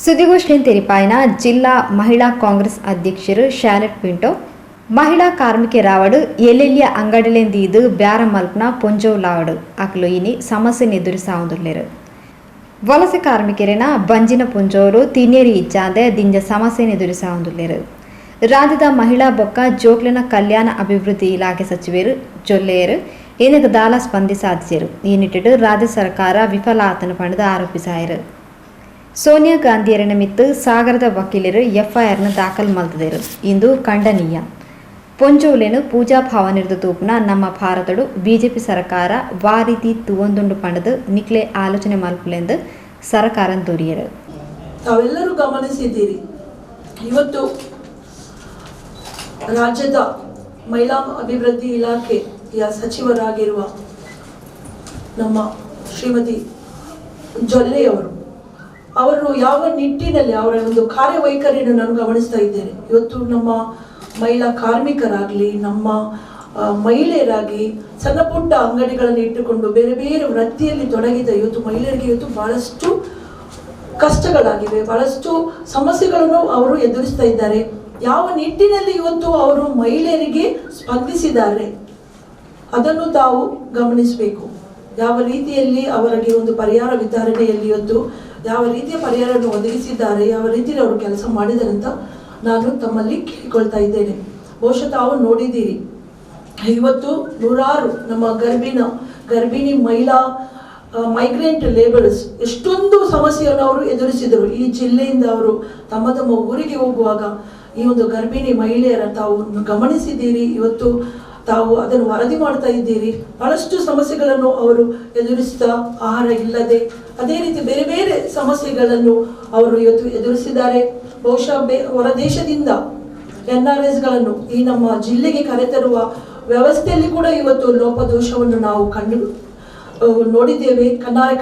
ಸುದ್ದಿಗೋಷ್ಠಿಯನ್ನು ತೆರಿಪಾಯಿನ ಜಿಲ್ಲಾ ಮಹಿಳಾ ಕಾಂಗ್ರೆಸ್ ಅಧ್ಯಕ್ಷರು ಶಾಲೆಟ್ ಪಿಂಟೋ ಮಹಿಳಾ ಕಾರ್ಮಿಕ ರಾವಡು ಎಲ್ಲೆಲ್ಲಿಯ ಅಂಗಡಿಲೆಂದು ಬ್ಯಾರ ಮಲ್ಪನ ಪೊಂಜೋವ್ ಲಾವಡು ಅಕ್ಲು ಇನಿ ಸಮಸ್ಯೆನ ಎದುರಿಸಾವುದಿಲ್ಲೆರು ವಲಸೆ ಕಾರ್ಮಿಕರಿನ ಬಂಜಿನ ಪುಂಜೋರು ತಿನ್ನೇರಿ ಇಚ್ಚಾಂದೆ ದಿಂಜ ಸಮಸ್ಯೆನ ಎದುರಿಸಾವುದಿಲ್ಲೆರು ರಾಜ್ಯದ ಮಹಿಳಾ ಬೊಕ್ಕ ಜೋಕ್ಲಿನ ಕಲ್ಯಾಣ ಅಭಿವೃದ್ಧಿ ಇಲಾಖೆ ಸಚಿವರು ಜೊಲ್ಲೆಯರು ಏನಕ್ಕೆ ದಾಲ ಸ್ಪಂದಿಸಾದಿಸಿರು ಈ ನಿಟ್ಟಿಡು ರಾಜ್ಯ ಸರ್ಕಾರ ವಿಫಲಾತನ ಪಡೆದು ಆರೋಪಿಸಾಯರು ಸೋನಿಯಾ ಗಾಂಧಿಯರ ನಿಮಿತ್ತ ಸಾಗರದ ವಕೀಲರು ಎಫ್ಐಆರ್ನ ದಾಖಲು ಮಲ್ತದರು ಇಂದು ಖಂಡನೀಯ ಪೊಂಜೋಲೆನು ಪೂಜಾ ಭಾವನಿರ್ದ ತೂಪನ ನಮ್ಮ ಭಾರತಡು ಬಿಜೆಪಿ ಸರ್ಕಾರ ವಾ ರೀತಿ ತುವೊಂದುಂಡು ಪಂಡದು ನಿಕ್ಲೆ ಆಲೋಚನೆ ಮಲ್ಪಲೆಂದು ಸರ್ಕಾರ ದೊರೆಯರು. ತಾವೆಲ್ಲರೂ ಗಮನಿಸಿದ್ದೀರಿ, ಇವತ್ತು ರಾಜ್ಯದ ಮಹಿಳಾ ಅಭಿವೃದ್ಧಿ ಇಲಾಖೆಯ ಸಚಿವರಾಗಿರುವ ನಮ್ಮ ಶ್ರೀಮತಿ ಜೊಲ್ಲೆಯವರು ಯಾವ ನಿಟ್ಟಿನಲ್ಲಿ ಅವರ ಒಂದು ಕಾರ್ಯವೈಖರಿಯನ್ನು ನಾನು ಗಮನಿಸ್ತಾ ಇದ್ದೇನೆ. ಇವತ್ತು ನಮ್ಮ ಮಹಿಳಾ ಕಾರ್ಮಿಕರಾಗಲಿ, ನಮ್ಮ ಮಹಿಳೆಯರಾಗಿ ಸಣ್ಣ ಪುಟ್ಟ ಅಂಗಡಿಗಳನ್ನು ಇಟ್ಟುಕೊಂಡು ಬೇರೆ ಬೇರೆ ವೃತ್ತಿಯಲ್ಲಿ ತೊಡಗಿದ ಇವತ್ತು ಮಹಿಳೆಯರಿಗೆ ಇವತ್ತು ಬಹಳಷ್ಟು ಕಷ್ಟಗಳಾಗಿವೆ, ಬಹಳಷ್ಟು ಸಮಸ್ಯೆಗಳನ್ನು ಅವರು ಎದುರಿಸ್ತಾ ಇದ್ದಾರೆ. ಯಾವ ನಿಟ್ಟಿನಲ್ಲಿ ಇವತ್ತು ಅವರು ಮಹಿಳೆಯರಿಗೆ ಸ್ಪಂದಿಸಿದ್ದಾರೆ ಅದನ್ನು ತಾವು ಗಮನಿಸಬೇಕು. ಯಾವ ರೀತಿಯಲ್ಲಿ ಅವರಿಗೆ ಒಂದು ಪರಿಹಾರ ವಿತರಣೆಯಲ್ಲಿ ಇವತ್ತು ಯಾವ ರೀತಿಯ ಪರಿಹಾರವನ್ನು ಒದಗಿಸಿದ್ದಾರೆ, ಯಾವ ರೀತಿಯಲ್ಲಿ ಅವರು ಕೆಲಸ ಮಾಡಿದ್ದಾರೆ ಅಂತ ನಾನು ತಮ್ಮಲ್ಲಿ ಕೇಳಿಕೊಳ್ತಾ ಇದ್ದೇನೆ. ಬಹುಶಃ ತಾವು ನೋಡಿದ್ದೀರಿ, ಇವತ್ತು ನೂರಾರು ನಮ್ಮ ಗರ್ಭಿಣಿ ಮಹಿಳಾ ಮೈಗ್ರೆಂಟ್ ಲೇಬರ್ಸ್ ಎಷ್ಟೊಂದು ಸಮಸ್ಯೆಯನ್ನು ಅವರು ಎದುರಿಸಿದರು. ಈ ಜಿಲ್ಲೆಯಿಂದ ಅವರು ತಮ್ಮ ಊರಿಗೆ ಹೋಗುವಾಗ ಈ ಒಂದು ಗರ್ಭಿಣಿ ಮಹಿಳೆಯರ ತಾವು ಗಮನಿಸಿದ್ದೀರಿ, ಇವತ್ತು ತಾವು ಅದನ್ನು ವರದಿ ಮಾಡ್ತಾ ಇದ್ದೀರಿ. ಬಹಳಷ್ಟು ಸಮಸ್ಯೆಗಳನ್ನು ಅವರು ಎದುರಿಸ್ತಾ, ಆಹಾರ ಇಲ್ಲದೆ ಅದೇ ರೀತಿ ಬೇರೆ ಬೇರೆ ಸಮಸ್ಯೆಗಳನ್ನು ಅವರು ಇವತ್ತು ಎದುರಿಸಿದ್ದಾರೆ. ಬಹುಶಃ ಹೊರ ದೇಶದಿಂದ NRS ಈ ನಮ್ಮ ಜಿಲ್ಲೆಗೆ ಕರೆತರುವ ವ್ಯವಸ್ಥೆಯಲ್ಲಿ ಕೂಡ ಇವತ್ತು ಲೋಪದೋಷವನ್ನು ನಾವು ನೋಡಿದ್ದೇವೆ,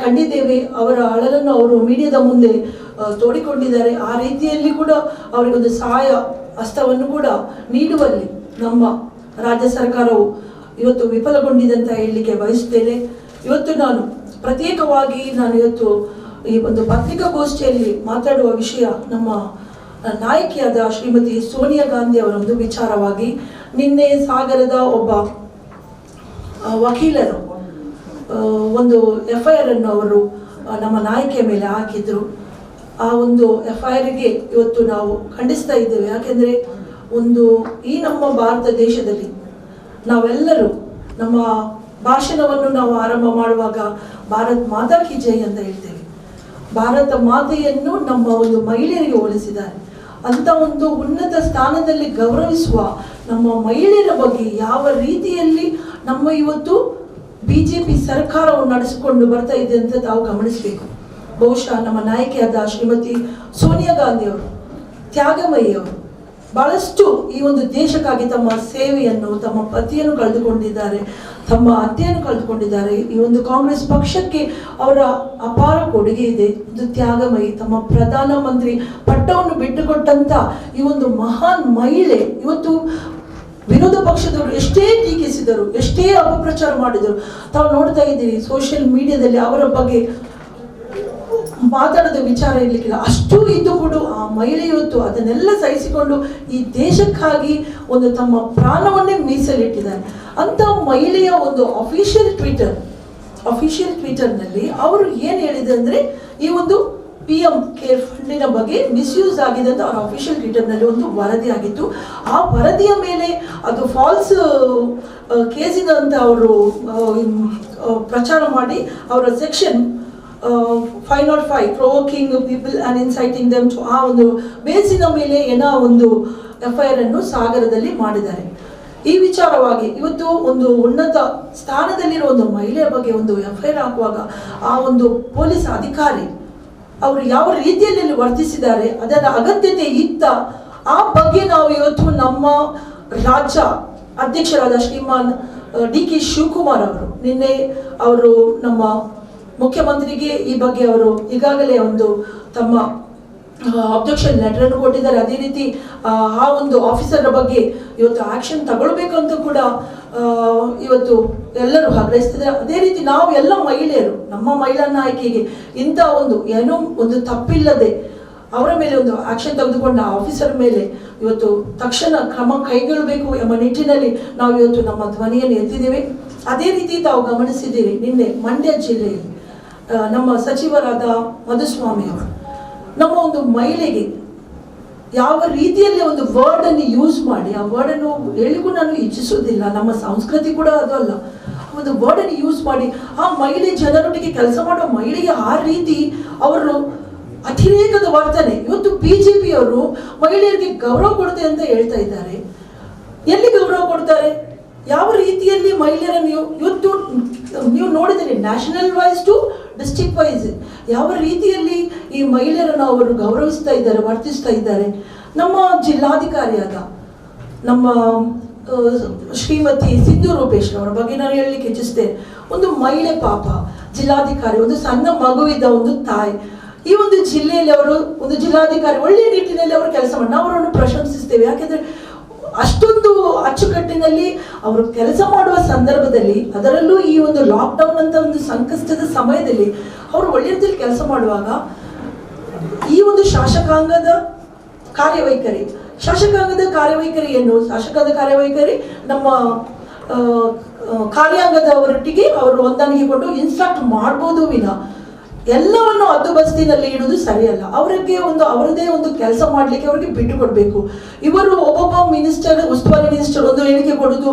ಕಂಡಿದ್ದೇವೆ. ಅವರ ಅಳಲನ್ನು ಅವರು ಮೀಡಿಯಾದ ಮುಂದೆ ತೋಡಿಕೊಂಡಿದ್ದಾರೆ. ಆ ರೀತಿಯಲ್ಲಿ ಕೂಡ ಅವರಿಗೆ ಒಂದು ಸಹಾಯ ಹಸ್ತವನ್ನು ಕೂಡ ನೀಡುವಲ್ಲಿ ನಮ್ಮ ರಾಜ್ಯ ಸರ್ಕಾರವು ಇವತ್ತು ವಿಫಲಗೊಂಡಿದೆ ಅಂತ ಹೇಳಲಿಕ್ಕೆ ಬಯಸುತ್ತೇನೆ. ಇವತ್ತು ನಾನು ಪ್ರತ್ಯೇಕವಾಗಿ ಇವತ್ತು ಈ ಒಂದು ಪತ್ರಿಕಾಗೋಷ್ಠಿಯಲ್ಲಿ ಮಾತಾಡುವ ವಿಷಯ ನಮ್ಮ ನಾಯಕಿಯಾದ ಶ್ರೀಮತಿ ಸೋನಿಯಾ ಗಾಂಧಿ ಅವರ ಒಂದು ವಿಚಾರವಾಗಿ. ನಿನ್ನೆ ಸಾಗರದ ಒಬ್ಬ ವಕೀಲರು ಒಂದು FIR ಅನ್ನು ಅವರು ನಮ್ಮ ನಾಯಕಿಯ ಮೇಲೆ ಹಾಕಿದ್ರು. ಆ ಒಂದು FIRಗೆ ಇವತ್ತು ನಾವು ಖಂಡಿಸ್ತಾ ಇದ್ದೇವೆ. ಯಾಕೆಂದರೆ ಈ ನಮ್ಮ ಭಾರತ ದೇಶದಲ್ಲಿ ನಾವೆಲ್ಲರೂ ನಮ್ಮ ಭಾಷಣವನ್ನು ನಾವು ಆರಂಭ ಮಾಡುವಾಗ ಭಾರತ್ ಮಾತಾ ಕಿ ಜೈ ಅಂತ ಹೇಳ್ತೇವೆ. ಭಾರತ ಮಾತೆಯನ್ನು ನಮ್ಮ ಒಂದು ಮಹಿಳೆಯರಿಗೆ ಹೋಲಿಸಿದ್ದಾರೆ. ಅಂತ ಒಂದು ಉನ್ನತ ಸ್ಥಾನದಲ್ಲಿ ಗೌರವಿಸುವ ನಮ್ಮ ಮಹಿಳೆಯರ ಬಗ್ಗೆ ಯಾವ ರೀತಿಯಲ್ಲಿ ನಮ್ಮ ಇವತ್ತು ಬಿಜೆಪಿ ಸರ್ಕಾರವು ನಡೆಸಿಕೊಂಡು ಬರ್ತಾ ಇದೆ ಅಂತ ತಾವು ಗಮನಿಸಬೇಕು. ಬಹುಶಃ ನಮ್ಮ ನಾಯಕಿಯಾದ ಶ್ರೀಮತಿ ಸೋನಿಯಾ ಗಾಂಧಿ ಅವರು ತ್ಯಾಗಮಯಿಯವರು ಬಹಳಷ್ಟು ಈ ಒಂದು ದೇಶಕ್ಕಾಗಿ ತಮ್ಮ ಸೇವೆಯನ್ನು, ತಮ್ಮ ಪತಿಯನ್ನು ಕಳೆದುಕೊಂಡಿದ್ದಾರೆ, ತಮ್ಮ ಅತ್ತೆಯನ್ನು ಕಳೆದುಕೊಂಡಿದ್ದಾರೆ. ಈ ಒಂದು ಕಾಂಗ್ರೆಸ್ ಪಕ್ಷಕ್ಕೆ ಅವರ ಅಪಾರ ಕೊಡುಗೆ ಇದೆ. ಒಂದು ತ್ಯಾಗಮಯಿ, ತಮ್ಮ ಪ್ರಧಾನಮಂತ್ರಿ ಪಟ್ಟವನ್ನು ಬಿಟ್ಟುಕೊಟ್ಟಂತ ಈ ಒಂದು ಮಹಾನ್ ಮಹಿಳೆ ಇವತ್ತು ವಿರೋಧ ಪಕ್ಷದವರು ಎಷ್ಟೇ ಟೀಕಿಸಿದರು, ಎಷ್ಟೇ ಅಪಪ್ರಚಾರ ಮಾಡಿದರು, ತಾವು ನೋಡ್ತಾ ಇದ್ದೀರಿ ಸೋಷಿಯಲ್ ಮೀಡಿಯಾದಲ್ಲಿ ಅವರ ಬಗ್ಗೆ ಮಾತಾಡೋದ ವಿಚಾರ ಇರ್ಲಿಕ್ಕಿಲ್ಲ. ಅಷ್ಟು ಇದ್ದು ಕೂಡ ಆ ಮಹಿಳೆ ಇವತ್ತು ಅದನ್ನೆಲ್ಲ ಸಹಿಸಿಕೊಂಡು ಈ ದೇಶಕ್ಕಾಗಿ ಒಂದು ತಮ್ಮ ಪ್ರಾಣವನ್ನೇ ಮೀಸಲಿಟ್ಟಿದ್ದಾರೆ. ಅಂತ ಮಹಿಳೆಯ ಒಂದು ಅಫಿಷಿಯಲ್ ಟ್ವಿಟರ್ನಲ್ಲಿ ಅವರು ಏನು ಹೇಳಿದೆ ಅಂದರೆ ಈ ಒಂದು PM ಕೇರ್ ಫಂಡಿನ ಬಗ್ಗೆ ಮಿಸ್ಯೂಸ್ ಆಗಿದೆ ಅಂತ ಅವರ ಅಫಿಷಿಯಲ್ ಟ್ವಿಟರ್ನಲ್ಲಿ ಒಂದು ವರದಿ ಆಗಿತ್ತು. ಆ ವರದಿಯ ಮೇಲೆ ಅದು ಫಾಲ್ಸ್ ಕೇಸಿನ ಅಂತ ಅವರು ಪ್ರಚಾರ ಮಾಡಿ ಅವರ section 505 provoking people and inciting them to ಆ ಒಂದು ಬೇಸಿನ ಮೇಲೆ ಏನೋ ಒಂದು FIR ಅನ್ನು ಸಾಗರದಲ್ಲಿ ಮಾಡಿದ್ದಾರೆ. ಈ ವಿಚಾರವಾಗಿ ಇವತ್ತು ಒಂದು ಉನ್ನತ ಸ್ಥಾನದಲ್ಲಿರುವ ಒಂದು ಮಹಿಳೆಯ ಬಗ್ಗೆ ಒಂದು FIR ಹಾಕುವಾಗ ಆ ಒಂದು ಪೊಲೀಸ್ ಅಧಿಕಾರಿ ಅವರು ಯಾವ ರೀತಿಯಲ್ಲಿ ವರ್ತಿಸಿದ್ದಾರೆ, ಅದರ ಅಗತ್ಯತೆ ಇತ್ತ, ಆ ಬಗ್ಗೆ ನಾವು ಇವತ್ತು ನಮ್ಮ ರಾಜ್ಯ ಅಧ್ಯಕ್ಷರಾದ ಶ್ರೀಮಾನ್ DK ಶಿವಕುಮಾರ್ ಅವರು ನಿನ್ನೆ ಅವರು ನಮ್ಮ ಮುಖ್ಯಮಂತ್ರಿಗೆ ಈ ಬಗ್ಗೆ ಅವರು ಈಗಾಗಲೇ ಒಂದು ತಮ್ಮ ಅಬ್ಜೆಕ್ಷನ್ ಲೆಟರ್ ಅನ್ನು ಕೊಟ್ಟಿದ್ದಾರೆ. ಅದೇ ರೀತಿ ಆ ಒಂದು ಆಫೀಸರ್ ಬಗ್ಗೆ ಇವತ್ತು ಆಕ್ಷನ್ ತಗೊಳ್ಬೇಕು ಅಂತ ಕೂಡ ಇವತ್ತು ಎಲ್ಲರೂ ಆಗ್ರಹಿಸ್ತಿದ್ದಾರೆ. ಅದೇ ರೀತಿ ನಾವು ಎಲ್ಲ ಮಹಿಳೆಯರು ನಮ್ಮ ಮಹಿಳಾ ನಾಯಕಿಗೆ ಇಂಥ ಒಂದು ಏನೋ ಒಂದು ತಪ್ಪಿಲ್ಲದೆ ಅವರ ಮೇಲೆ ಒಂದು ಆಕ್ಷನ್ ತೆಗೆದುಕೊಂಡ ಆಫೀಸರ್ ಮೇಲೆ ಇವತ್ತು ತಕ್ಷಣ ಕ್ರಮ ಕೈಗೊಳ್ಳಬೇಕು ಎಂಬ ನಿಟ್ಟಿನಲ್ಲಿ ನಾವು ಇವತ್ತು ನಮ್ಮ ಧ್ವನಿಯನ್ನು ಎತ್ತಿದ್ದೇವೆ. ಅದೇ ರೀತಿ ತಾವು ಗಮನಿಸಿದ್ದೀರಿ, ನಿನ್ನೆ ಮಂಡ್ಯ ಜಿಲ್ಲೆಯಲ್ಲಿ ನಮ್ಮ ಸಚಿವರಾದ ಮಧುಸ್ವಾಮಿ ಅವರು ನಮ್ಮ ಒಂದು ಮಹಿಳೆಗೆ ಯಾವ ರೀತಿಯಲ್ಲಿ ಒಂದು ವರ್ಡ್ ಅನ್ನು ಯೂಸ್ ಮಾಡಿ, ಆ ವರ್ಡ್ ಅನ್ನು ಹೇಳಿಗೂ ನಾನು ಇಚ್ಛಿಸುವುದಿಲ್ಲ, ನಮ್ಮ ಸಂಸ್ಕೃತಿ ಕೂಡ ಅದು ಅಲ್ಲ, ಒಂದು ವರ್ಡ್ ಅನ್ನು ಯೂಸ್ ಮಾಡಿ ಆ ಮಹಿಳೆ ಜನರೊಟ್ಟಿಗೆ ಕೆಲಸ ಮಾಡೋ ಮಹಿಳೆಗೆ ಆ ರೀತಿ ಅವರು ಅತಿರೇಕದ ವರ್ತನೆ. ಇವತ್ತು ಬಿಜೆಪಿ ಅವರು ಮಹಿಳೆಯರಿಗೆ ಗೌರವ ಕೊಡುತ್ತೆ ಅಂತ ಹೇಳ್ತಾ ಇದ್ದಾರೆ. ಎಲ್ಲಿ ಗೌರವ ಕೊಡ್ತಾರೆ? ಯಾವ ರೀತಿಯಲ್ಲಿ ಮಹಿಳೆಯರನ್ನು ಇವತ್ತು ನೀವು ನೋಡಿದರೆ national wise to district wise ಯಾವ ರೀತಿಯಲ್ಲಿ ಈ ಮಹಿಳೆಯರನ್ನು ಅವರು ಗೌರವಿಸ್ತಾ ಇದ್ದಾರೆ, ವರ್ತಿಸ್ತಾ ಇದ್ದಾರೆ. ನಮ್ಮ ಜಿಲ್ಲಾಧಿಕಾರಿಯಾದ ನಮ್ಮ ಶ್ರೀಮತಿ ಸಿಂಧು ರೂಪೇಶ್ ಅವರ ಬಗ್ಗೆ ನಾನು ಹೇಳಲಿಕ್ಕೆ ಇಚ್ಛಿಸ್ತೇನೆ. ಒಂದು ಮಹಿಳೆ ಪಾಪ ಜಿಲ್ಲಾಧಿಕಾರಿ, ಒಂದು ಸಣ್ಣ ಮಗುವಿದ್ದ ಒಂದು ತಾಯಿ, ಈ ಒಂದು ಜಿಲ್ಲೆಯಲ್ಲಿ ಅವರು ಒಂದು ಜಿಲ್ಲಾಧಿಕಾರಿ ಒಳ್ಳೆಯ ನಿಟ್ಟಿನಲ್ಲಿ ಅವರು ಕೆಲಸ ಮಾಡಿ ನಾವು ಅವರನ್ನು ಪ್ರಶಂಸಿಸ್ತೇವೆ. ಯಾಕೆಂದ್ರೆ ಅಷ್ಟೊಂದು ಅಚ್ಚುಕಟ್ಟಿನಲ್ಲಿ ಅವರು ಕೆಲಸ ಮಾಡುವ ಸಂದರ್ಭದಲ್ಲಿ, ಅದರಲ್ಲೂ ಈ ಒಂದು ಲಾಕ್ಡೌನ್ ಅಂತ ಒಂದು ಸಂಕಷ್ಟದ ಸಮಯದಲ್ಲಿ ಅವರು ಒಳ್ಳೆಯ ರೀತಿಯಲ್ಲಿ ಕೆಲಸ ಮಾಡುವಾಗ ಈ ಒಂದು ಶಾಸಕಾಂಗದ ಕಾರ್ಯವೈಖರಿ ನಮ್ಮ ಕಾರ್ಯಾಂಗದವರೊಟ್ಟಿಗೆ ಅವರು ಹೊಂದಾಣಿಕೆಗೊಂಡು ಇನ್ಸ್ಟ್ರಕ್ಟ್ ಮಾಡ್ಬೋದು ವಿನ ಎಲ್ಲವನ್ನು ಹದ್ದುಬಸ್ತಿನಲ್ಲಿ ಇಡುವುದು ಸರಿಯಲ್ಲ. ಅವರಿಗೆ ಅವರದೇ ಒಂದು ಕೆಲಸ ಮಾಡಲಿಕ್ಕೆ ಅವರಿಗೆ ಬಿಟ್ಟು ಕೊಡಬೇಕು. ಇವರು ಒಬ್ಬೊಬ್ಬ ಮಿನಿಸ್ಟರ್, ಉಸ್ತುವಾರಿ ಮಿನಿಸ್ಟರ್ ಒಂದು ಹೇಳಿಕೆ ಕೊಡೋದು,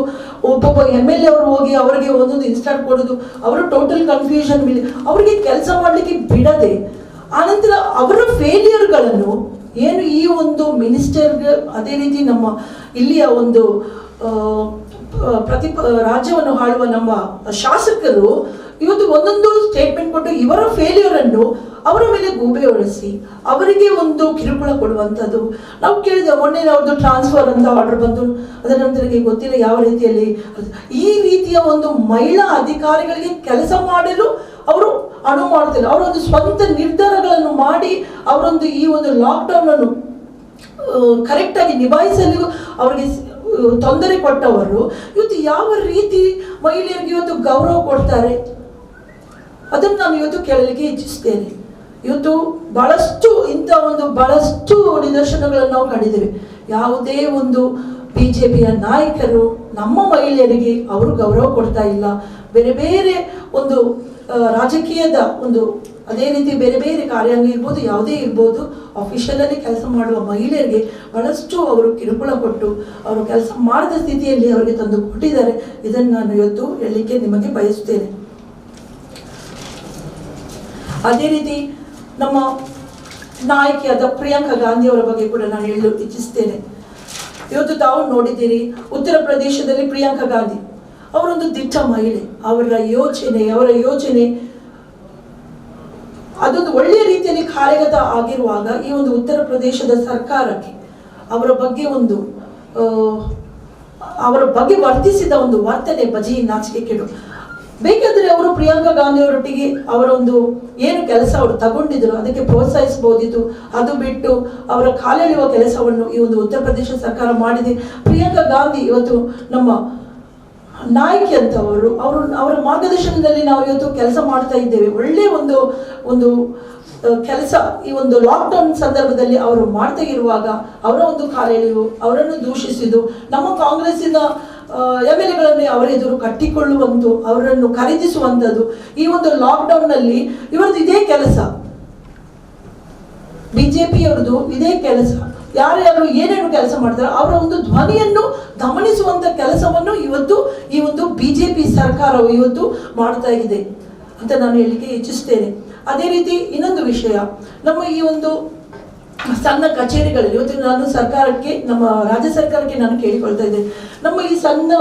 ಒಬ್ಬೊಬ್ಬ MLA ಅವರು ಹೋಗಿ ಅವರಿಗೆ ಒಂದೊಂದು ಇನ್ಸ್ಟ್ರಕ್ಟ್ ಕೊಡೋದು, ಅವರು ಟೋಟಲ್ ಕನ್ಫ್ಯೂಷನ್ ಮೇಲೆ ಅವರಿಗೆ ಕೆಲಸ ಮಾಡಲಿಕ್ಕೆ ಬಿಡದೆ, ಆನಂತರ ಅವರ ಫೇಲಿಯರ್ಗಳನ್ನು ಏನು ಈ ಒಂದು ಮಿನಿಸ್ಟರ್ಗೆ, ಅದೇ ರೀತಿ ನಮ್ಮ ಇಲ್ಲಿಯ ಒಂದು ರಾಜ್ಯವನ್ನು ಆಳುವ ನಮ್ಮ ಶಾಸಕರು ಇವತ್ತು ಒಂದೊಂದು ಸ್ಟೇಟ್ಮೆಂಟ್ ಕೊಟ್ಟು ಇವರ ಫೇಲ್ಯೂರ್ ಅನ್ನು ಅವರ ಮೇಲೆ ಗೂಬೆ ಹೊರಿಸಿ ಅವರಿಗೆ ಒಂದು ಕಿರುಕುಳ ಕೊಡುವಂಥದ್ದು ನಾವು ಕೇಳಿದೆ. ಮೊನ್ನೆ ಅವ್ರದ್ದು ಟ್ರಾನ್ಸ್ಫರ್ ಅಂತ ಆರ್ಡರ್ ಬಂದು ಅದರ ನಂತರ ಗೊತ್ತಿಲ್ಲ ಯಾವ ರೀತಿಯಲ್ಲಿ ಈ ರೀತಿಯ ಒಂದು ಮಹಿಳಾ ಅಧಿಕಾರಿಗಳಿಗೆ ಕೆಲಸ ಮಾಡಲು ಅವರು ಅನುವು ಮಾಡ್ತಿಲ್ಲ. ಅವರೊಂದು ಸ್ವಂತ ನಿರ್ಧಾರಗಳನ್ನು ಮಾಡಿ ಅವರೊಂದು ಈ ಒಂದು ಲಾಕ್ಡೌನ್ ಅನ್ನು ಕರೆಕ್ಟಾಗಿ ನಿಭಾಯಿಸಲು ಅವರಿಗೆ ತೊಂದರೆ ಕೊಟ್ಟವರು ಇವತ್ತು ಯಾವ ರೀತಿ ಮಹಿಳೆಯರಿಗೆ ಇವತ್ತು ಗೌರವ ಕೊಡ್ತಾರೆ ಅದನ್ನು ನಾನು ಇವತ್ತು ಕೇಳಲಿಕ್ಕೆ ಇಚ್ಛಿಸ್ತೇನೆ. ಇವತ್ತು ಬಹಳಷ್ಟು ನಿದರ್ಶನಗಳನ್ನು ನಾವು ಕಂಡಿದ್ದೇವೆ. ಯಾವುದೇ ಒಂದು ಬಿಜೆಪಿಯ ನಾಯಕರು ನಮ್ಮ ಮಹಿಳೆಯರಿಗೆ ಅವರು ಗೌರವ ಕೊಡ್ತಾ ಇಲ್ಲ. ಬೇರೆ ಬೇರೆ ಒಂದು ರಾಜಕೀಯದ ಒಂದು ಅದೇ ರೀತಿ ಬೇರೆ ಬೇರೆ ಕಾರ್ಯಾಂಗ ಇರ್ಬೋದು, ಯಾವುದೇ ಇರ್ಬೋದು, ಆಫೀಷಿಯಲ್ ಅಲ್ಲಿ ಕೆಲಸ ಮಾಡುವ ಮಹಿಳೆಯರಿಗೆ ಬಹಳಷ್ಟು ಅವರು ಕಿರುಕುಳ ಕೊಟ್ಟು ಅವರು ಕೆಲಸ ಮಾಡದ ಸ್ಥಿತಿಯಲ್ಲಿ ಅವರಿಗೆ ತಂದು ಕೊಟ್ಟಿದ್ದಾರೆ. ಇದನ್ನು ನಾನು ಇವತ್ತು ಹೇಳಲಿಕ್ಕೆ ನಿಮಗೆ ಬಯಸುತ್ತೇನೆ. ಅದೇ ರೀತಿ ನಮ್ಮ ನಾಯಕಿಯಾದ ಪ್ರಿಯಾಂಕಾ ಗಾಂಧಿ ಅವರ ಬಗ್ಗೆ ಕೂಡ ನಾನು ಹೇಳಲು ಇಚ್ಛಿಸ್ತೇನೆ. ಇವತ್ತು ತಾವು ನೋಡಿದ್ದೀರಿ, ಉತ್ತರ ಪ್ರದೇಶದಲ್ಲಿ ಪ್ರಿಯಾಂಕಾ ಗಾಂಧಿ ಅವರೊಂದು ದಿಟ್ಟ ಮಹಿಳೆ. ಅವರ ಯೋಚನೆ ಅದೊಂದು ಒಳ್ಳೆಯ ರೀತಿಯಲ್ಲಿ ಕಾರ್ಯಗತ ಆಗಿರುವಾಗ ಈ ಒಂದು ಉತ್ತರ ಪ್ರದೇಶದ ಸರ್ಕಾರಕ್ಕೆ ಅವರ ಬಗ್ಗೆ ವರ್ತಿಸಿದ ಒಂದು ವರ್ತನೆ ಬಜಿ ನಾಚಿಕೆ ಕೆಡು. ಬೇಕಾದ್ರೆ ಅವರು ಪ್ರಿಯಾಂಕಾ ಗಾಂಧಿ ಅವರೊಟ್ಟಿಗೆ ಅವರೊಂದು ಏನು ಕೆಲಸ ಅವರು ತಗೊಂಡಿದ್ರು ಅದಕ್ಕೆ ಪ್ರೋತ್ಸಾಹಿಸಬಹುದಿತ್ತು. ಅದು ಬಿಟ್ಟು ಅವರ ಕಾಲೆಳೆಯುವ ಕೆಲಸವನ್ನು ಈ ಒಂದು ಉತ್ತರ ಪ್ರದೇಶ ಸರ್ಕಾರ ಮಾಡಿದೆ. ಪ್ರಿಯಾಂಕಾ ಗಾಂಧಿ ಇವತ್ತು ನಮ್ಮ ನಾಯಕಿ ಅಂತವರು ಅವರ ಮಾರ್ಗದರ್ಶನದಲ್ಲಿ ನಾವು ಇವತ್ತು ಕೆಲಸ ಮಾಡ್ತಾ ಇದ್ದೇವೆ. ಒಳ್ಳೆ ಒಂದು ಕೆಲಸ ಈ ಒಂದು ಲಾಕ್ಡೌನ್ ಸಂದರ್ಭದಲ್ಲಿ ಅವರು ಮಾಡ್ತಾ ಇರುವಾಗ ಅವರ ಒಂದು ಕಾಲೆಳೆಯು, ಅವರನ್ನು ದೂಷಿಸಿದ್ದು, ನಮ್ಮ ಕಾಂಗ್ರೆಸ್ಸಿನ MLAಗಳನ್ನು ಅವರ ಎದುರು ಕಟ್ಟಿಕೊಳ್ಳುವಂತ, ಅವರನ್ನು ಖರೀದಿಸುವಂಥದ್ದು, ಈ ಒಂದು ಲಾಕ್ಡೌನ್ ನಲ್ಲಿ ಇವರದ್ದು ಇದೇ ಕೆಲಸ, ಬಿಜೆಪಿ ಅವರದು ಇದೇ ಕೆಲಸ. ಯಾರ್ಯಾರು ಏನೇನು ಕೆಲಸ ಮಾಡ್ತಾರೆ ಅವರ ಒಂದು ಧ್ವನಿಯನ್ನು ಗಮನಿಸುವಂತ ಕೆಲಸವನ್ನು ಇವತ್ತು ಈ ಒಂದು ಬಿಜೆಪಿ ಸರ್ಕಾರವು ಇವತ್ತು ಮಾಡ್ತಾ ಇದೆ ಅಂತ ನಾನು ಹೇಳಿಕೆ ಇಚ್ಛಿಸ್ತೇನೆ. ಅದೇ ರೀತಿ ಇನ್ನೊಂದು ವಿಷಯ, ನಮ್ಮ ಈ ಒಂದು ಸಣ್ಣ ಕಚೇರಿಗಳಲ್ಲಿ ಇವತ್ತು ನಾನು ಸರ್ಕಾರಕ್ಕೆ, ನಮ್ಮ ರಾಜ್ಯ ಸರ್ಕಾರಕ್ಕೆ ನಾನು ಕೇಳಿಕೊಳ್ತಾ ಇದ್ದೇನೆ, ನಮ್ಮ ಈ ಸಣ್ಣ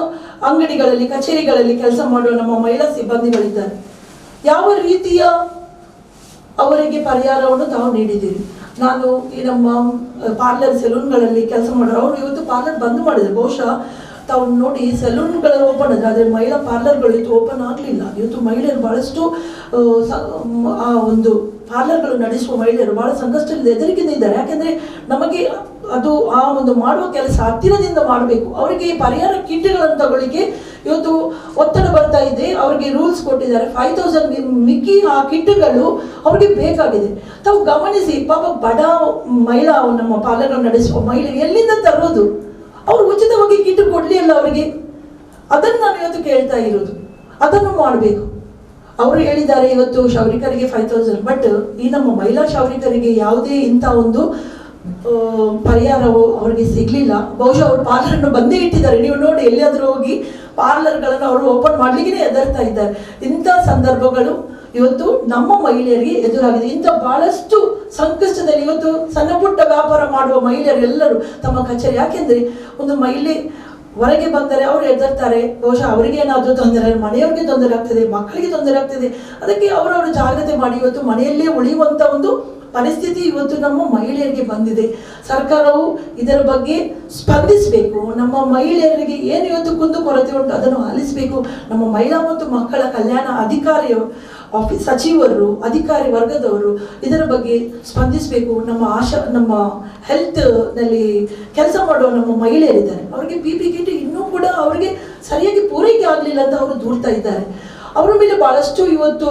ಅಂಗಡಿಗಳಲ್ಲಿ, ಕಚೇರಿಗಳಲ್ಲಿ ಕೆಲಸ ಮಾಡುವ ನಮ್ಮ ಮಹಿಳಾ ಸಿಬ್ಬಂದಿಗಳಿದ್ದಾರೆ, ಯಾವ ರೀತಿಯ ಅವರಿಗೆ ಪರಿಹಾರವನ್ನು ತಾವು ನೀಡಿದ್ದೀರಿ? ನಾನು ಈ ನಮ್ಮ ಪಾರ್ಲರ್ ಸೆಲೂನ್ಗಳಲ್ಲಿ ಕೆಲಸ ಮಾಡೋರು ಅವರು ಇವತ್ತು ಪಾರ್ಲರ್ ಬಂದ್ ಮಾಡಿದ್ರು. ಬಹುಶಃ ತಾವು ನೋಡಿ, ಸೆಲೂನ್ಗಳು ಓಪನ್ ಆದ್ರೆ, ಆದರೆ ಮಹಿಳಾ ಪಾರ್ಲರ್ಗಳು ಇವತ್ತು ಓಪನ್ ಆಗಲಿಲ್ಲ. ಇವತ್ತು ಮಹಿಳೆಯರು ಬಹಳಷ್ಟು ಆ ಒಂದು ಪಾರ್ಲರ್ಗಳು ನಡೆಸುವ ಮಹಿಳೆಯರು ಬಹಳ ಸಂಕಷ್ಟದಲ್ಲಿ ಹೆದರಿಕೆಯಿದ್ದಾರೆ. ಯಾಕೆಂದ್ರೆ ನಮಗೆ ಅದು ಆ ಒಂದು ಮಾಡುವ ಕೆಲಸ ಹತ್ತಿರದಿಂದ ಮಾಡಬೇಕು. ಅವರಿಗೆ ಪರಿಹಾರ ಕಿಟ್ಗಳನ್ನು ತಗೊಳ್ಳಿಕ್ಕೆ ಇವತ್ತು ಒತ್ತಡ ಬರ್ತಾ ಇದೆ, ಅವ್ರಿಗೆ ರೂಲ್ಸ್ ಕೊಟ್ಟಿದ್ದಾರೆ 5000 ಮಿಕ್ಕಿ ಆ ಕಿಟ್ಗಳು ಅವ್ರಿಗೆ ಬೇಕಾಗಿದೆ. ತಾವು ಗಮನಿಸಿ, ಪಾಪ ಬಡ ಮಹಿಳಾ ನಮ್ಮ ಪಾಲನೆ ನಡೆಸುವ ಮಹಿಳೆ ಎಲ್ಲಿಂದ ತರೋದು? ಅವ್ರು ಉಚಿತವಾಗಿ ಕಿಟ್ ಕೊಡ್ಲಿ ಅಲ್ಲ ಅವರಿಗೆ. ಅದನ್ನು ನಾನು ಇವತ್ತು ಕೇಳ್ತಾ ಇರೋದು, ಅದನ್ನು ಮಾಡಬೇಕು. ಅವರು ಹೇಳಿದ್ದಾರೆ ಇವತ್ತು ಕ್ಷೌರಿಕರಿಗೆ 5000, ಬಟ್ ಈ ನಮ್ಮ ಮಹಿಳಾ ಕ್ಷೌರಿಕರಿಗೆ ಯಾವುದೇ ಇಂಥ ಒಂದು ಪರಿಹಾರವು ಅವರಿಗೆ ಸಿಗ್ಲಿಲ್ಲ. ಬಹುಶಃ ಅವರು ಪಾರ್ಲರ್ನ್ನು ಬಂದೇ ಇಟ್ಟಿದ್ದಾರೆ. ನೀವು ನೋಡಿ, ಎಲ್ಲಿಯಾದ್ರೂ ಹೋಗಿ ಪಾರ್ಲರ್ಗಳನ್ನು ಅವರು ಓಪನ್ ಮಾಡ್ಲಿಕ್ಕೆ ಹೆದರ್ತಾ ಇದ್ದಾರೆ. ಇಂಥ ಸಂದರ್ಭಗಳು ಇವತ್ತು ನಮ್ಮ ಮಹಿಳೆಯರಿಗೆ ಎದುರಾಗಿದೆ. ಇಂಥ ಬಹಳಷ್ಟು ಸಂಕಷ್ಟದಲ್ಲಿ ಇವತ್ತು ಸಣ್ಣ ಪುಟ್ಟ ವ್ಯಾಪಾರ ಮಾಡುವ ಮಹಿಳೆಯರು ಎಲ್ಲರೂ ತಮ್ಮ ಕಚೇರಿ, ಯಾಕೆಂದ್ರೆ ಒಂದು ಮಹಿಳೆ ಹೊರಗೆ ಬಂದರೆ ಅವರು ಹೆದರ್ತಾರೆ. ಬಹುಶಃ ಅವರಿಗೆ ಏನಾದರೂ ತೊಂದರೆ, ಮನೆಯವ್ರಿಗೆ ತೊಂದರೆ ಆಗ್ತದೆ, ಮಕ್ಕಳಿಗೆ ತೊಂದರೆ ಆಗ್ತದೆ. ಅದಕ್ಕೆ ಅವರವರು ಜಾಗ್ರತೆ ಮಾಡಿ ಇವತ್ತು ಮನೆಯಲ್ಲೇ ಉಳಿಯುವಂತ ಒಂದು ಪರಿಸ್ಥಿತಿ ಇವತ್ತು ನಮ್ಮ ಮಹಿಳೆಯರಿಗೆ ಬಂದಿದೆ. ಸರ್ಕಾರವು ಇದರ ಬಗ್ಗೆ ಸ್ಪಂದಿಸಬೇಕು. ನಮ್ಮ ಮಹಿಳೆಯರಿಗೆ ಏನು ಇವತ್ತು ಕುಂದುಕೊರತೆ ಉಂಟು ಅದನ್ನು ಆಲಿಸಬೇಕು. ನಮ್ಮ ಮಹಿಳಾ ಮತ್ತು ಮಕ್ಕಳ ಕಲ್ಯಾಣ ಅಧಿಕಾರಿ ಸಚಿವರು, ಅಧಿಕಾರಿ ವರ್ಗದವರು ಇದರ ಬಗ್ಗೆ ಸ್ಪಂದಿಸಬೇಕು. ನಮ್ಮ ಹೆಲ್ತ್ ನಲ್ಲಿ ಕೆಲಸ ಮಾಡುವ ನಮ್ಮ ಮಹಿಳೆಯರಿದ್ದಾರೆ, ಅವರಿಗೆ PPE ಕಿಟ್ ಇನ್ನೂ ಕೂಡ ಅವರಿಗೆ ಸರಿಯಾಗಿ ಪೂರೈಕೆ ಆಗಲಿಲ್ಲ ಅಂತ ಅವರು ದೂರ್ತಾ ಇದ್ದಾರೆ. ಅವರ ಮೇಲೆ ಬಹಳಷ್ಟು ಇವತ್ತು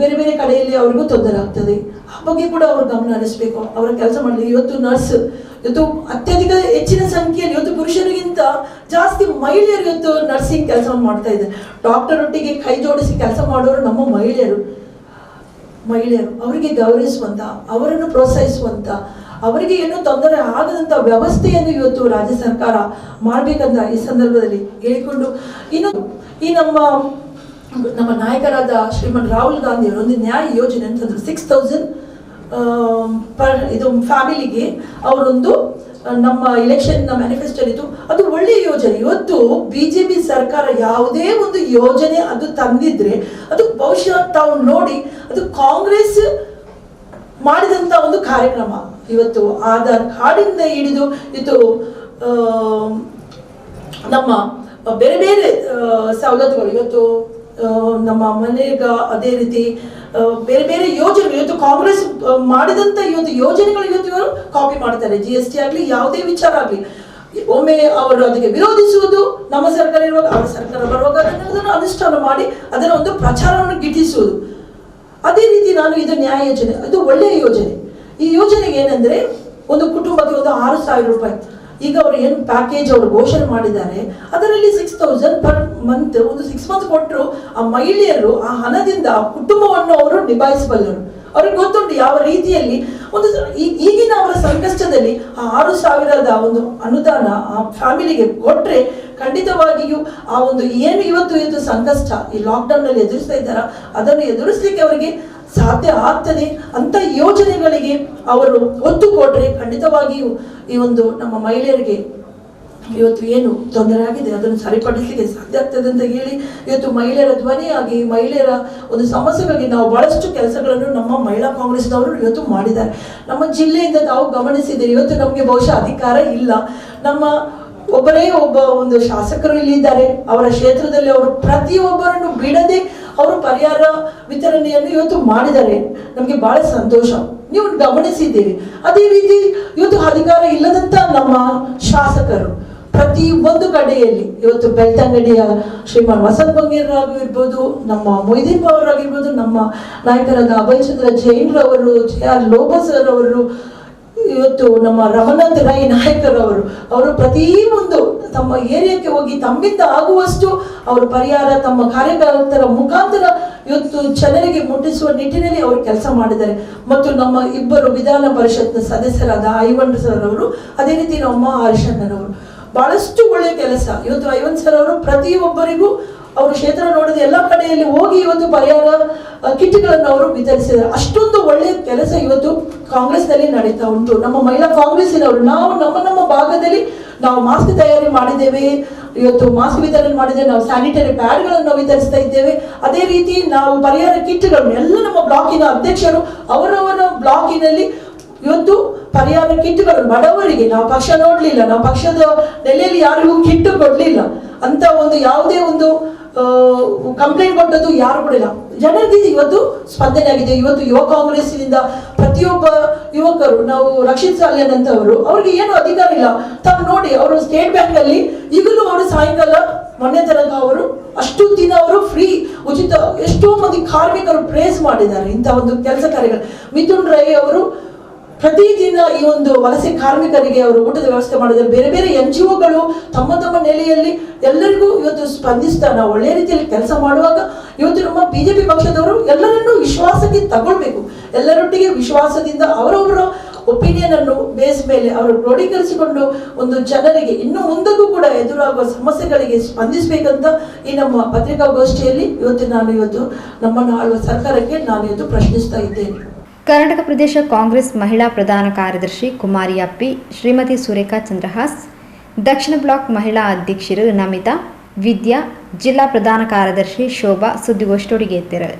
ಬೇರೆ ಬೇರೆ ಕಡೆಯಲ್ಲಿ ಅವರಿಗೂ ತೊಂದರೆ ಆಗ್ತದೆ. ಆ ಬಗ್ಗೆ ಕೂಡ ಅವರು ಗಮನ ಹರಿಸಬೇಕು. ಅವರ ಕೆಲಸ ಮಾಡಲಿ. ಇವತ್ತು ನರ್ಸ್ ಇವತ್ತು ಅತ್ಯಧಿಕ ಹೆಚ್ಚಿನ ಸಂಖ್ಯೆಯಲ್ಲಿ ಇವತ್ತು ಪುರುಷರಿಗಿಂತ ಜಾಸ್ತಿ ಮಹಿಳೆಯರು ಇವತ್ತು ನರ್ಸಿಂಗ್ ಕೆಲಸವನ್ನು ಮಾಡ್ತಾ ಇದ್ದಾರೆ. ಡಾಕ್ಟರ್ ಒಟ್ಟಿಗೆ ಕೈ ಜೋಡಿಸಿ ಕೆಲಸ ಮಾಡೋರು ನಮ್ಮ ಮಹಿಳೆಯರು. ಅವರಿಗೆ ಗೌರವಿಸುವಂತ, ಅವರನ್ನು ಪ್ರೋತ್ಸಾಹಿಸುವಂತ, ಅವರಿಗೆ ಏನೂ ತೊಂದರೆ ಆಗದಂತ ವ್ಯವಸ್ಥೆಯನ್ನು ಇವತ್ತು ರಾಜ್ಯ ಸರ್ಕಾರ ಮಾಡ್ಬೇಕಂತ ಈ ಸಂದರ್ಭದಲ್ಲಿ ಹೇಳಿಕೊಂಡು, ಇನ್ನು ಈ ನಮ್ಮ ನಾಯಕರಾದ ಶ್ರೀಮನ್ ರಾಹುಲ್ ಗಾಂಧಿ ಅವರು ಒಂದು ನ್ಯಾಯ ಯೋಜನೆ ಅಂತಂದ್ರು. 6000 ಇದು ಫ್ಯಾಮಿಲಿಗೆ ಅವರೊಂದು ನಮ್ಮ ಎಲೆಕ್ಷನ್ ಮ್ಯಾನಿಫೆಸ್ಟೋ ಇತ್ತು. ಅದು ಒಳ್ಳೆಯ ಯೋಜನೆ. ಇವತ್ತು BJP ಸರ್ಕಾರ ಯಾವುದೇ ಒಂದು ಯೋಜನೆ ಅದು ತಂದಿದ್ರೆ ಅದು ಬಹುಶಃ ತಾವು ನೋಡಿ ಅದು ಕಾಂಗ್ರೆಸ್ ಮಾಡಿದಂತ ಒಂದು ಕಾರ್ಯಕ್ರಮ. ಇವತ್ತು ಆಧಾರ್ ಕಾರ್ಡಿಂದ ಹಿಡಿದು ಇದು ನಮ್ಮ ಬೇರೆ ಬೇರೆ ಸವಲತ್ತುಗಳು ಇವತ್ತು ನಮ್ಮ ಮನೆಗ, ಅದೇ ರೀತಿ ಬೇರೆ ಬೇರೆ ಯೋಜನೆಗಳು ಇವತ್ತು ಕಾಂಗ್ರೆಸ್ ಮಾಡಿದಂತ ಇವತ್ತು ಯೋಜನೆಗಳು ಇವತ್ತು ಇವರು ಕಾಪಿ ಮಾಡ್ತಾರೆ. GST ಆಗಲಿ ಯಾವುದೇ ವಿಚಾರ ಆಗಲಿ ಒಮ್ಮೆ ಅವರು ಅದಕ್ಕೆ ವಿರೋಧಿಸುವುದು, ನಮ್ಮ ಸರ್ಕಾರ ಇರುವಾಗ ಅವರ ಸರ್ಕಾರ ಬರುವಾಗ ಅದನ್ನು ಅನುಷ್ಠಾನ ಮಾಡಿ ಅದರ ಒಂದು ಪ್ರಚಾರವನ್ನು ಗಿಟ್ಟಿಸುವುದು. ಅದೇ ರೀತಿ ನಾನು ಇದು ನ್ಯಾಯ ಯೋಜನೆ, ಇದು ಒಳ್ಳೆಯ ಯೋಜನೆ. ಈ ಯೋಜನೆಗೆ ಏನಂದ್ರೆ ಒಂದು ಕುಟುಂಬಕ್ಕೆ ಒಂದು 6000 ರೂಪಾಯಿ ಈಗ ಅವರು ಏನು ಪ್ಯಾಕೇಜ್ ಅವರು ಘೋಷಣೆ ಮಾಡಿದ್ದಾರೆ ಅದರಲ್ಲಿ 6000 ಪರ್ ಮಂತ್ ಒಂದು 6 ಮಂತ್ ಕೊಟ್ಟರು ಆ ಮಹಿಳೆಯರು ಆ ಹಣದಿಂದ ಕುಟುಂಬವನ್ನು ಅವರು ನಿಭಾಯಿಸಬಲ್ಲರು. ಅವ್ರಿಗೆ ಗೊತ್ತುಂಟು ಯಾವ ರೀತಿಯಲ್ಲಿ ಒಂದು ಈಗಿನ ಅವರ ಸಂಕಷ್ಟದಲ್ಲಿ ಆ 6000ದ ಒಂದು ಅನುದಾನ ಆ ಫ್ಯಾಮಿಲಿಗೆ ಕೊಟ್ರೆ ಖಂಡಿತವಾಗಿಯೂ ಆ ಒಂದು ಏನು ಇವತ್ತು ಸಂಕಷ್ಟ ಈ ಲಾಕ್ಡೌನ್ ನಲ್ಲಿ ಎದುರಿಸ್ತಾ ಇದ್ದಾರ ಅದನ್ನು ಎದುರಿಸಲಿಕ್ಕೆ ಅವರಿಗೆ ಸಾಧ್ಯ ಆಗ್ತದೆ. ಅಂತ ಯೋಜನೆಗಳಿಗೆ ಅವರು ಒತ್ತು ಕೊಟ್ರೆ ಖಂಡಿತವಾಗಿಯೂ ಈ ಒಂದು ನಮ್ಮ ಮಹಿಳೆಯರಿಗೆ ಇವತ್ತು ಏನು ತೊಂದರೆ ಆಗಿದೆ ಅದನ್ನು ಸರಿಪಡಿಸಲಿಕ್ಕೆ ಸಾಧ್ಯ ಆಗ್ತದೆ ಅಂತ ಹೇಳಿ ಇವತ್ತು ಮಹಿಳೆಯರ ಧ್ವನಿಯಾಗಿ ಮಹಿಳೆಯರ ಒಂದು ಸಮಸ್ಯೆಗಳಿಗೆ ನಾವು ಬಹಳಷ್ಟು ಕೆಲಸಗಳನ್ನು ನಮ್ಮ ಮಹಿಳಾ ಕಾಂಗ್ರೆಸ್ನವರು ಇವತ್ತು ಮಾಡಿದ್ದಾರೆ. ನಮ್ಮ ಜಿಲ್ಲೆಯಿಂದ ನಾವು ಗಮನಿಸಿದರೆ ಇವತ್ತು ನಮಗೆ ಬಹುಶಃ ಅಧಿಕಾರ ಇಲ್ಲ. ನಮ್ಮ ಒಬ್ಬರೇ ಒಬ್ಬ ಒಂದು ಶಾಸಕರು ಇಲ್ಲಿದ್ದಾರೆ. ಅವರ ಕ್ಷೇತ್ರದಲ್ಲಿ ಅವರು ಪ್ರತಿಯೊಬ್ಬರನ್ನು ಬಿಡದೆ ಅವರು ಪರಿಹಾರ ವಿತರಣೆಯನ್ನು ಇವತ್ತು ಮಾಡಿದ್ದಾರೆ. ನಮಗೆ ಬಹಳ ಸಂತೋಷ. ನೀವು ಗಮನಿಸಿದ್ದೀರಿ. ಅದೇ ರೀತಿ ಇವತ್ತು ಅಧಿಕಾರ ಇಲ್ಲದಂತ ನಮ್ಮ ಶಾಸಕರು ಪ್ರತಿ ಒಂದು ಕಡೆಯಲ್ಲಿ ಇವತ್ತು ಬೆಳ್ತಂಗಡಿಯ ಶ್ರೀಮಾನ್ ವಸಂತ್ ಬಂಗೇರ್ ಆಗಿರ್ಬೋದು, ನಮ್ಮ ಮೊಯ್ದೀನ್ ಅವರಾಗಿರ್ಬೋದು, ನಮ್ಮ ನಾಯಕರಾದ ಅಭಯ್ ಚಂದ್ರ ಜೈನ್ರವರು, JR ಲೋಬೋ ಸರ್ ಅವರು, ಇವತ್ತು ನಮ್ಮ ರಮನಾಥ್ ರೈ ನಾಯಕರವರು, ಅವರು ಪ್ರತಿಯೊಂದು ತಮ್ಮ ಏರಿಯಾಕ್ಕೆ ಹೋಗಿ ತಮ್ಮಿಂದ ಆಗುವಷ್ಟು ಅವರು ಪರಿಹಾರ ತಮ್ಮ ಕಾರ್ಯಕರ್ತರ ಮುಖಾಂತರ ಇವತ್ತು ಜನರಿಗೆ ಮುಟ್ಟಿಸುವ ನಿಟ್ಟಿನಲ್ಲಿ ಅವರು ಕೆಲಸ ಮಾಡಿದ್ದಾರೆ. ಮತ್ತು ನಮ್ಮ ಇಬ್ಬರು ವಿಧಾನ ಪರಿಷತ್ನ ಸದಸ್ಯರಾದ ಐವನ್ ಸರ್ ಅವರು, ಅದೇ ರೀತಿ ನಮ್ಮ ಹರ್ಷಣ್ಣನವರು ಬಹಳಷ್ಟು ಒಳ್ಳೆಯ ಕೆಲಸ. ಇವತ್ತು ಐವನ್ ಸರ್ ಅವರು ಪ್ರತಿಯೊಬ್ಬರಿಗೂ ಅವರು ಕ್ಷೇತ್ರ ನೋಡಿದ ಎಲ್ಲ ಕಡೆಯಲ್ಲಿ ಹೋಗಿ ಇವತ್ತು ಪರಿಹಾರ ಕಿಟ್ಗಳನ್ನು ಅವರು ವಿತರಿಸಿದ್ದಾರೆ. ಅಷ್ಟೊಂದು ಒಳ್ಳೆಯ ಕೆಲಸ ಇವತ್ತು ಕಾಂಗ್ರೆಸ್ನಲ್ಲಿ ನಡೀತಾ ಉಂಟು. ನಮ್ಮ ಮಹಿಳಾ ಕಾಂಗ್ರೆಸ್ಸಿನವರು ನಾವು ನಮ್ಮ ಭಾಗದಲ್ಲಿ ನಾವು ಮಾಸ್ಕ್ ತಯಾರಿ ಮಾಡಿದ್ದೇವೆ, ಇವತ್ತು ಮಾಸ್ಕ್ ವಿತರಣೆ ಮಾಡಿದ್ದೇವೆ, ನಾವು ಸ್ಯಾನಿಟರಿ ಪ್ಯಾಡ್ಗಳನ್ನು ವಿತರಿಸ್ತಾ ಇದ್ದೇವೆ. ಅದೇ ರೀತಿ ನಾವು ಪರಿಹಾರ ಕಿಟ್ಗಳನ್ನು ಎಲ್ಲ ನಮ್ಮ ಬ್ಲಾಕಿನ ಅಧ್ಯಕ್ಷರು ಅವರವರ ಬ್ಲಾಕಿನಲ್ಲಿ ಇವತ್ತು ಪರಿಹಾರ ಕಿಟ್ಗಳು ಬಡವರಿಗೆ, ನಾವು ಪಕ್ಷ ನೋಡ್ಲಿಲ್ಲ, ನಾವು ಪಕ್ಷದ ನೆಲೆಯಲ್ಲಿ ಯಾರಿಗೂ ಕಿಟ್ಟು ಕೊಡ್ಲಿಲ್ಲ ಅಂತ ಒಂದು ಯಾವುದೇ ಒಂದು ಕಂಪ್ಲೇಂಟ್ ಕೊಟ್ಟದ್ದು ಯಾರು ಕೂಡ ಇಲ್ಲ. ಜನರಿಗೆ ಇವತ್ತು ಸ್ಪಂದನೆ ಆಗಿದೆ. ಇವತ್ತು ಯುವ ಕಾಂಗ್ರೆಸ್ನಿಂದ ಪ್ರತಿಯೊಬ್ಬ ಯುವಕರು, ನಾವು ರಕ್ಷಿತ್ ಸಾಲಿಯನ್ ಅಂತವರು, ಅವ್ರಿಗೆ ಏನು ಅಧಿಕಾರ ಇಲ್ಲ. ತಾವು ನೋಡಿ, ಅವರು ಸ್ಟೇಟ್ ಬ್ಯಾಂಕ್ ಅಲ್ಲಿ ಈಗಲೂ ಅವರು ಸಾಯಂಕಾಲ ಮೊನ್ನೆ ತನಕ ಅವರು ಅಷ್ಟು ದಿನ ಅವರು ಫ್ರೀ ಉಚಿತ, ಎಷ್ಟೋ ಮಂದಿ ಕಾರ್ಮಿಕರು ಪ್ರೇಸ್ ಮಾಡಿದ್ದಾರೆ ಇಂಥ ಒಂದು ಕೆಲಸ ಕಾರ್ಯಗಳು. ಮಿಥುನ್ ರೈ ಅವರು ಪ್ರತಿದಿನ ಈ ಒಂದು ವಲಸೆ ಕಾರ್ಮಿಕರಿಗೆ ಅವರು ಊಟದ ವ್ಯವಸ್ಥೆ ಮಾಡಿದ್ದಾರೆ. ಬೇರೆ ಬೇರೆ NGOಗಳು ತಮ್ಮ ತಮ್ಮ ನೆಲೆಯಲ್ಲಿ ಎಲ್ಲರಿಗೂ ಇವತ್ತು ಸ್ಪಂದಿಸ್ತಾ ನಾವು ಒಳ್ಳೆಯ ರೀತಿಯಲ್ಲಿ ಕೆಲಸ ಮಾಡುವಾಗ ಇವತ್ತು ನಮ್ಮ BJP ಪಕ್ಷದವರು ಎಲ್ಲರನ್ನೂ ವಿಶ್ವಾಸಕ್ಕೆ ತಗೊಳ್ಬೇಕು. ಎಲ್ಲರೊಟ್ಟಿಗೆ ವಿಶ್ವಾಸದಿಂದ ಅವರವರ ಒಪಿನಿಯನ್ ಅನ್ನು ಬೇಸ್ ಮೇಲೆ ಅವರು ಕ್ರೋಢೀಕರಿಸಿಕೊಂಡು ಒಂದು ಜನರಿಗೆ ಇನ್ನು ಮುಂದಕ್ಕೂ ಕೂಡ ಎದುರಾಗುವ ಸಮಸ್ಯೆಗಳಿಗೆ ಸ್ಪಂದಿಸಬೇಕಂತ ಈ ನಮ್ಮ ಪತ್ರಿಕಾಗೋಷ್ಠಿಯಲ್ಲಿ ಇವತ್ತು ನಮ್ಮನ್ನು ಆಳುವ ಸರ್ಕಾರಕ್ಕೆ ನಾನು ಇವತ್ತು ಪ್ರಶ್ನಿಸ್ತಾ ಇದ್ದೇನೆ. ಕರ್ನಾಟಕ ಪ್ರದೇಶ ಕಾಂಗ್ರೆಸ್ ಮಹಿಳಾ ಪ್ರಧಾನ ಕಾರ್ಯದರ್ಶಿ ಕುಮಾರಿ ಅಪ್ಪಿ, ಶ್ರೀಮತಿ ಸುರೇಖಾ ಚಂದ್ರಹಾಸ್, ದಕ್ಷಿಣ ಬ್ಲಾಕ್ ಮಹಿಳಾ ಅಧ್ಯಕ್ಷರು ನಮಿತಾ, ವಿದ್ಯಾ, ಜಿಲ್ಲಾ ಪ್ರಧಾನ ಕಾರ್ಯದರ್ಶಿ ಶೋಭಾ ಸುದ್ದಿಗೋಷ್ಠಿಯೊಳಗೆ ಎತ್ತಿದರು.